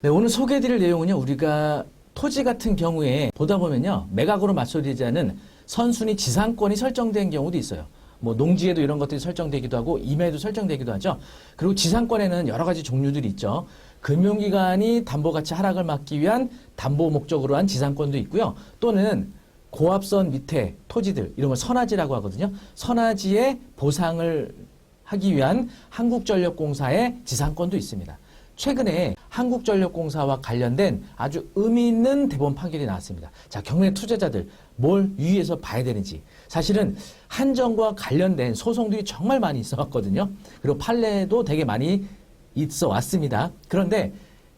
네, 오늘 소개해드릴 내용은요, 우리가 토지 같은 경우에 보다 보면요, 매각으로 맞춰지지 않은 선순위 지상권이 설정된 경우도 있어요. 뭐 농지에도 이런 것들이 설정되기도 하고 임야에도 설정되기도 하죠. 그리고 지상권에는 여러 가지 종류들이 있죠. 금융기관이 담보가치 하락을 막기 위한 담보 목적으로 한 지상권도 있고요. 또는 고압선 밑에 토지들, 이런 걸 선화지라고 하거든요. 선화지에 보상을 하기 위한 한국전력공사의 지상권도 있습니다. 최근에 한국전력공사와 관련된 아주 의미 있는 대법원 판결이 나왔습니다. 자, 경매 투자자들 뭘 유의해서 봐야 되는지. 사실은 한전과 관련된 소송들이 정말 많이 있어 왔거든요. 그리고 판례도 되게 많이 있어 왔습니다. 그런데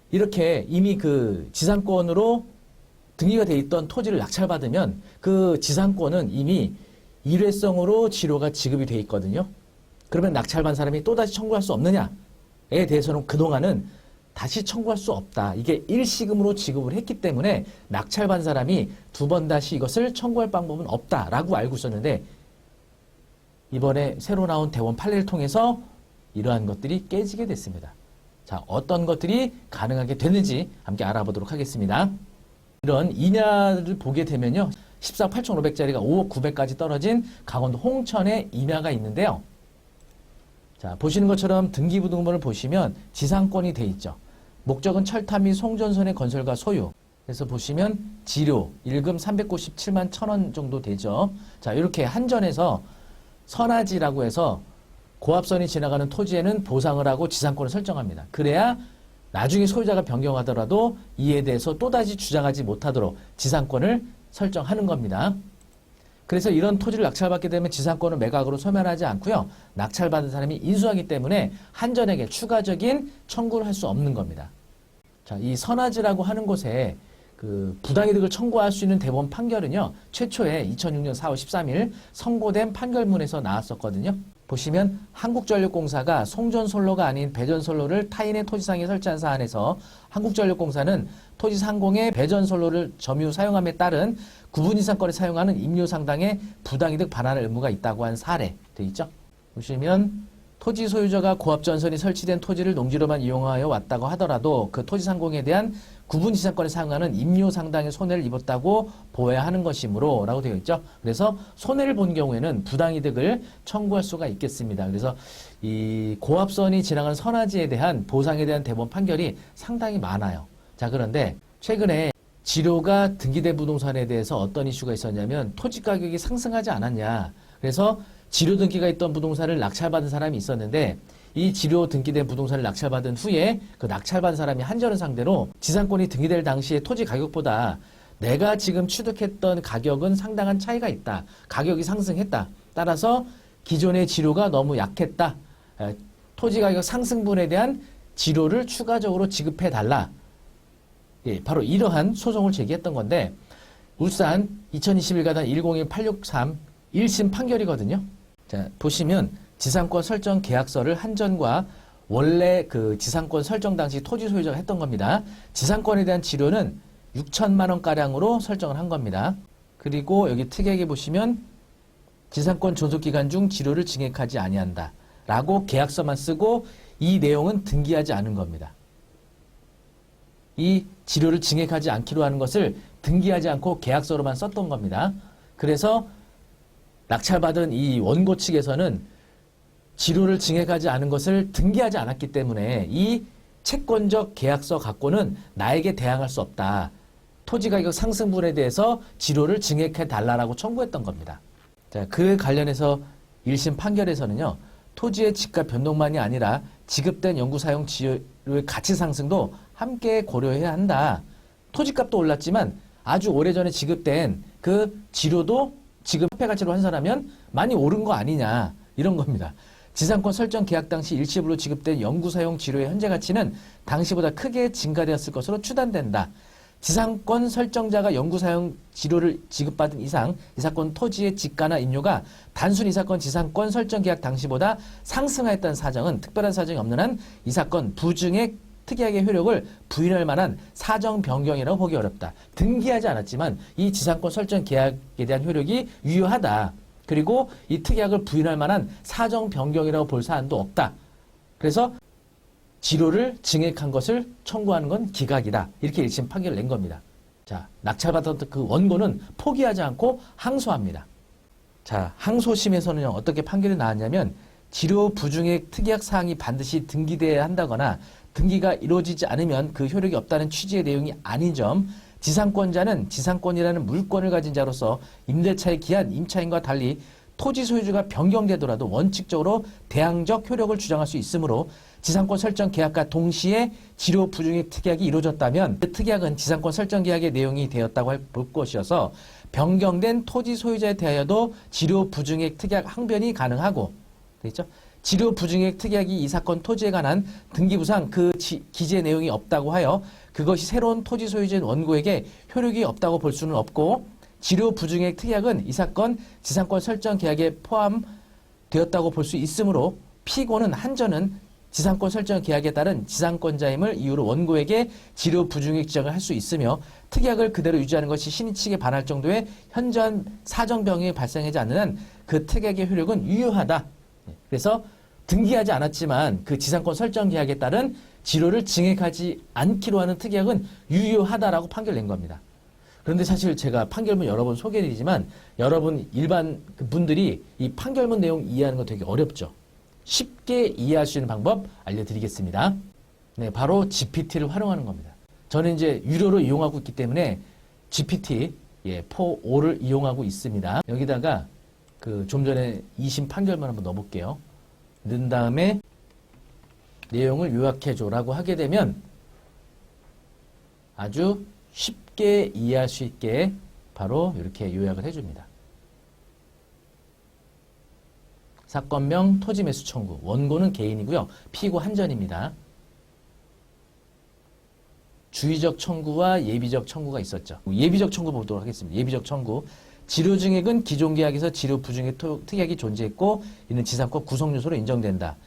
이렇게 이미 그 지상권으로 등기가 돼 있던 토지를 낙찰받으면 그 지상권은 이미 일회성으로 지료가 지급이 돼 있거든요. 그러면 낙찰받은 사람이 또다시 청구할 수 없느냐에 대해서는 그동안은 다시 청구할 수 없다. 이게 일시금으로 지급을 했기 때문에 낙찰받은 사람이 두 번 다시 이것을 청구할 방법은 없다라고 알고 있었는데, 이번에 새로 나온 대법원 판례를 통해서 이러한 것들이 깨지게 됐습니다. 자, 어떤 것들이 가능하게 됐는지 함께 알아보도록 하겠습니다. 이런 임야를 보게 되면요, 14억 8,500짜리가 5억 900까지 떨어진 강원도 홍천에 임야가 있는데요. 자, 보시는 것처럼 등기부등본을 보시면 지상권이 돼 있죠. 목적은 철탑 및 송전선의 건설과 소유. 그래서 보시면 지료 1금 397만 1,000원 정도 되죠. 자, 이렇게 한전에서 선화지라고 해서 고압선이 지나가는 토지에는 보상을 하고 지상권을 설정합니다. 그래야 나중에 소유자가 변경하더라도 이에 대해서 또다시 주장하지 못하도록 지상권을 설정하는 겁니다. 그래서 이런 토지를 낙찰받게 되면 지상권은 매각으로 소멸하지 않고요. 낙찰받은 사람이 인수하기 때문에 한전에게 추가적인 청구를 할 수 없는 겁니다. 자, 이 선화지라고 하는 곳에 그 부당이득을 청구할 수 있는 대법원 판결은요, 최초에 2006년 4월 13일 선고된 판결문에서 나왔었거든요. 보시면 한국전력공사가 송전선로가 아닌 배전선로를 타인의 토지상에 설치한 사안에서 한국전력공사는 토지 상공에 배전선로를 점유 사용함에 따른 구분 이상권을 사용하는 임료 상당의 부당이득 반환할 의무가 있다고 한 사례 되어 있죠. 보시면 토지 소유자가 고압전선이 설치된 토지를 농지로만 이용하여 왔다고 하더라도 그 토지 상공에 대한 구분 지상권을 사용하는 임료 상당의 손해를 입었다고 보아야 하는 것이므로 라고 되어 있죠. 그래서 손해를 본 경우에는 부당이득을 청구할 수가 있겠습니다. 그래서 이 고압선이 지나가는 선화지에 대한 보상에 대한 대법원 판결이 상당히 많아요. 자, 그런데 최근에 지료가 등기된 부동산에 대해서 어떤 이슈가 있었냐면 토지 가격이 상승하지 않았냐. 그래서 지료 등기가 있던 부동산을 낙찰받은 사람이 있었는데, 이 지료 등기된 부동산을 낙찰받은 후에 그 낙찰받은 사람이 한전을 상대로 지상권이 등기될 당시에 토지 가격보다 내가 지금 취득했던 가격은 상당한 차이가 있다. 가격이 상승했다. 따라서 기존의 지료가 너무 약했다. 토지 가격 상승분에 대한 지료를 추가적으로 지급해달라. 예, 바로 이러한 소송을 제기했던 건데, 울산 2021 가단 101863 1심 판결이거든요. 자, 보시면 지상권 설정 계약서를 한전과 원래 그 지상권 설정 당시 토지 소유자가 했던 겁니다. 지상권에 대한 지료는 6천만 원가량으로 설정을 한 겁니다. 그리고 여기 특이하게 보시면 지상권 존속기간 중 지료를 증액하지 아니한다 라고 계약서만 쓰고 이 내용은 등기하지 않은 겁니다. 이 지료를 증액하지 않기로 하는 것을 등기하지 않고 계약서로만 썼던 겁니다. 그래서 낙찰받은 이 원고 측에서는 지료를 증액하지 않은 것을 등기하지 않았기 때문에 이 채권적 계약서 갖고는 나에게 대항할 수 없다. 토지 가격 상승분에 대해서 지료를 증액해 달라라고 청구했던 겁니다. 자, 그 관련해서 1심 판결에서는요, 토지의 지가 변동만이 아니라 지급된 영구사용 지료의 가치 상승도 함께 고려해야 한다. 토지값도 올랐지만 아주 오래전에 지급된 그 지료도 지금 화폐 가치로 환산하면 많이 오른 거 아니냐, 이런 겁니다. 지상권 설정 계약 당시 일시불로 지급된 영구사용 지료의 현재 가치는 당시보다 크게 증가되었을 것으로 추단된다. 지상권 설정자가 영구사용 지료를 지급받은 이상 이 사건 토지의 지가나 임료가 단순 이 사건 지상권 설정 계약 당시보다 상승하였다는 사정은 특별한 사정이 없는 한 이 사건 부증의 특이하게 효력을 부인할 만한 사정 변경이라고 보기 어렵다. 등기하지 않았지만 이 지상권 설정 계약에 대한 효력이 유효하다. 그리고 이 특약을 부인할 만한 사정 변경이라고 볼 사안도 없다. 그래서 지료를 증액한 것을 청구하는 건 기각이다. 이렇게 1심 판결을 낸 겁니다. 자, 낙찰받았던 그 원고는 포기하지 않고 항소합니다. 자, 항소심에서는 어떻게 판결이 나왔냐면 지료 부증액 특약 사항이 반드시 등기돼야 한다거나 등기가 이루어지지 않으면 그 효력이 없다는 취지의 내용이 아닌 점, 지상권자는 지상권이라는 물권을 가진 자로서 임대차의 기한, 임차인과 달리 토지 소유주가 변경되더라도 원칙적으로 대항적 효력을 주장할 수 있으므로 지상권 설정 계약과 동시에 지료 부증액 특약이 이루어졌다면 그 특약은 지상권 설정 계약의 내용이 되었다고 볼 것이어서 변경된 토지 소유자에 대하여도 지료 부증액 특약 항변이 가능하고, 되겠죠? 지료 부증액 특약이 이 사건 토지에 관한 등기부상 그 기재 내용이 없다고 하여 그것이 새로운 토지 소유자인 원고에게 효력이 없다고 볼 수는 없고, 지료 부증액 특약은 이 사건 지상권 설정 계약에 포함되었다고 볼 수 있으므로 피고는 한전은 지상권 설정 계약에 따른 지상권자임을 이유로 원고에게 지료 부증액 지정을 할 수 있으며 특약을 그대로 유지하는 것이 신의 측에 반할 정도의 현저한 사정병이 발생하지 않는 한 그 특약의 효력은 유효하다. 그래서 등기하지 않았지만 그 지상권 설정 계약에 따른 지료를 증액하지 않기로 하는 특약은 유효하다라고 판결낸 겁니다. 그런데 사실 제가 판결문 여러 번 소개해드리지만 여러분 일반 분들이 이 판결문 내용 이해하는 거 되게 어렵죠. 쉽게 이해할 수 있는 방법 알려드리겠습니다. 네, 바로 GPT를 활용하는 겁니다. 저는 이제 유료로 이용하고 있기 때문에 GPT 4.5를 이용하고 있습니다. 여기다가 그 좀 전에 2심 판결문 한번 넣어볼게요. 넣은 다음에 내용을 요약해줘라고 하게 되면 아주 쉽게 이해할 수 있게 바로 이렇게 요약을 해줍니다. 사건명 토지매수 청구, 원고는 개인이고요. 피고 한전입니다. 주의적 청구와 예비적 청구가 있었죠. 예비적 청구 보도록 하겠습니다. 예비적 청구. 지료 증액은 기존 계약에서 지료 부증액 특약이 존재했고 이는 지상권 구성 요소로 인정된다.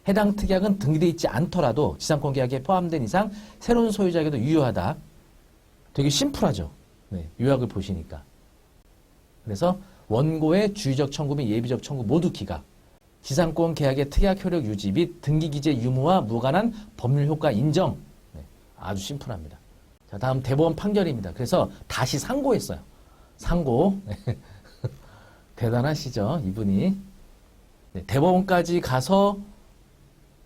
해당 특약은 등기되어 있지 않더라도 지상권 계약에 포함된 이상 새로운 소유자에게도 유효하다. 되게 심플하죠. 네, 요약을 보시니까. 그래서 원고의 주의적 청구 및 예비적 청구 모두 기각. 지상권 계약의 특약 효력 유지 및 등기 기재 유무와 무관한 법률 효과 인정. 네, 아주 심플합니다. 자, 다음 대법원 판결입니다. 그래서 다시 상고했어요. 상고. 대단하시죠, 이분이. 네, 대법원까지 가서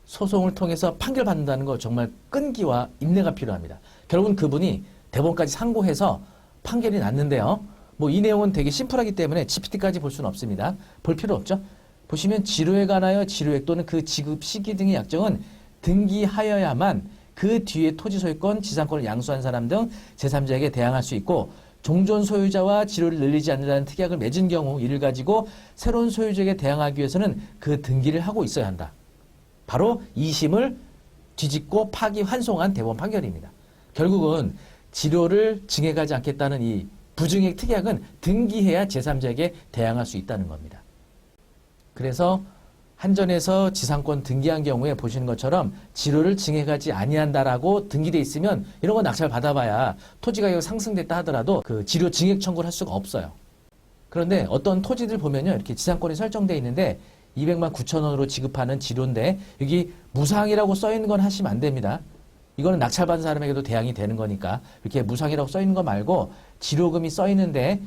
소송을 통해서 판결받는다는 거 정말 끈기와 인내가 필요합니다. 결국은 그분이 대법원까지 상고해서 판결이 났는데요. 뭐 이 내용은 되게 심플하기 때문에 GPT까지 볼 수는 없습니다. 볼 필요 없죠. 보시면 지료에 관하여 지료액 또는 그 지급 시기 등의 약정은 등기하여야만 그 뒤에 토지 소유권, 지상권을 양수한 사람 등 제3자에게 대항할 수 있고 종전 소유자와 지료를 늘리지 않는다는 특약을 맺은 경우 이를 가지고 새로운 소유자에게 대항하기 위해서는 그 등기를 하고 있어야 한다. 바로 2심을 뒤집고 파기 환송한 대법원 판결입니다. 결국은 지료를 증액하지 않겠다는 이 부증액 특약은 등기해야 제3자에게 대항할 수 있다는 겁니다. 그래서 한전에서 지상권 등기한 경우에 보시는 것처럼 지료를 증액하지 아니한다라고 등기돼 있으면 이런 거 낙찰 받아봐야 토지 가격 상승됐다 하더라도 그 지료 증액 청구를 할 수가 없어요. 그런데 어떤 토지들 보면요, 이렇게 지상권이 설정돼 있는데 200만 9천 원으로 지급하는 지료인데 여기 무상이라고 써 있는 건 하시면 안 됩니다. 이거는 낙찰받은 사람에게도 대항이 되는 거니까 이렇게 무상이라고 써 있는 거 말고 지료금이 써 있는데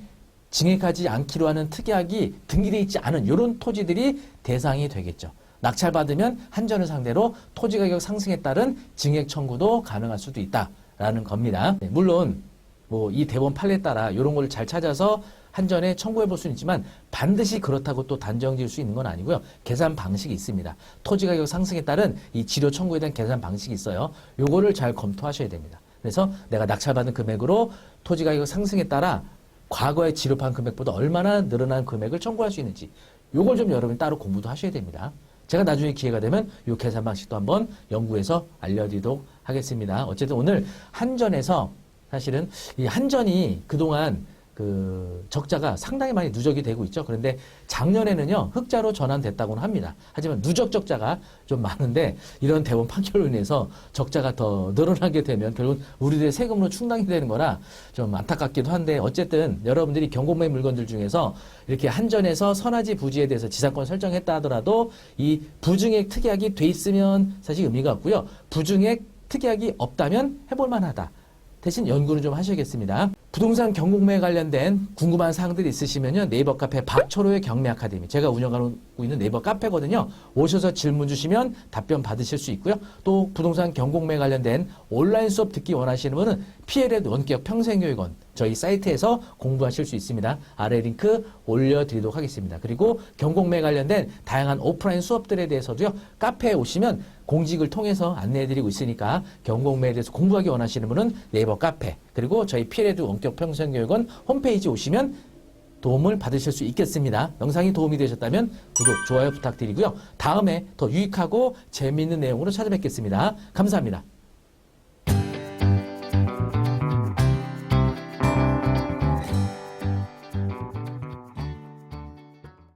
증액하지 않기로 하는 특약이 등기되어 있지 않은 이런 토지들이 대상이 되겠죠. 낙찰받으면 한전을 상대로 토지 가격 상승에 따른 증액 청구도 가능할 수도 있다라는 겁니다. 네, 물론 뭐 이 대법원 판례에 따라 이런 걸 잘 찾아서 한전에 청구해 볼 수는 있지만 반드시 그렇다고 또 단정 지을 수 있는 건 아니고요. 계산 방식이 있습니다. 토지 가격 상승에 따른 이 지료 청구에 대한 계산 방식이 있어요. 요거를 잘 검토하셔야 됩니다. 그래서 내가 낙찰받은 금액으로 토지 가격 상승에 따라 과거에 지급한 금액보다 얼마나 늘어난 금액을 청구할 수 있는지 요걸 좀 여러분이 따로 공부도 하셔야 됩니다. 제가 나중에 기회가 되면 요 계산 방식도 한번 연구해서 알려드리도록 하겠습니다. 어쨌든 오늘 한전에서 사실은 이 한전이 그동안 그 적자가 상당히 많이 누적이 되고 있죠. 그런데 작년에는요, 흑자로 전환됐다고는 합니다. 하지만 누적 적자가 좀 많은데 이런 대법원 판결로 인해서 적자가 더 늘어나게 되면 결국 우리들의 세금으로 충당이 되는 거라 좀 안타깝기도 한데 어쨌든 여러분들이 경공매 물건들 중에서 이렇게 한전에서 선화지 부지에 대해서 지상권 설정했다 하더라도 이 부증액 특약이 돼 있으면 사실 의미가 없고요. 부증액 특약이 없다면 해볼 만하다. 대신 연구는 좀 하셔야겠습니다. 부동산 경공매에 관련된 궁금한 사항들이 있으시면요. 네이버 카페 박철호의 경매 아카데미, 제가 운영하고 있는 네이버 카페거든요. 오셔서 질문 주시면 답변 받으실 수 있고요. 또 부동산 경공매에 관련된 온라인 수업 듣기 원하시는 분은 PL의 원격 평생교육원 저희 사이트에서 공부하실 수 있습니다. 아래 링크 올려드리도록 하겠습니다. 그리고 경공매 관련된 다양한 오프라인 수업들에 대해서도요. 카페에 오시면 공직을 통해서 안내해드리고 있으니까 경공매에 대해서 공부하기 원하시는 분은 네이버 카페, 그리고 저희 PL에도 원격 평생교육원 홈페이지 오시면 도움을 받으실 수 있겠습니다. 영상이 도움이 되셨다면 구독, 좋아요 부탁드리고요. 다음에 더 유익하고 재미있는 내용으로 찾아뵙겠습니다. 감사합니다.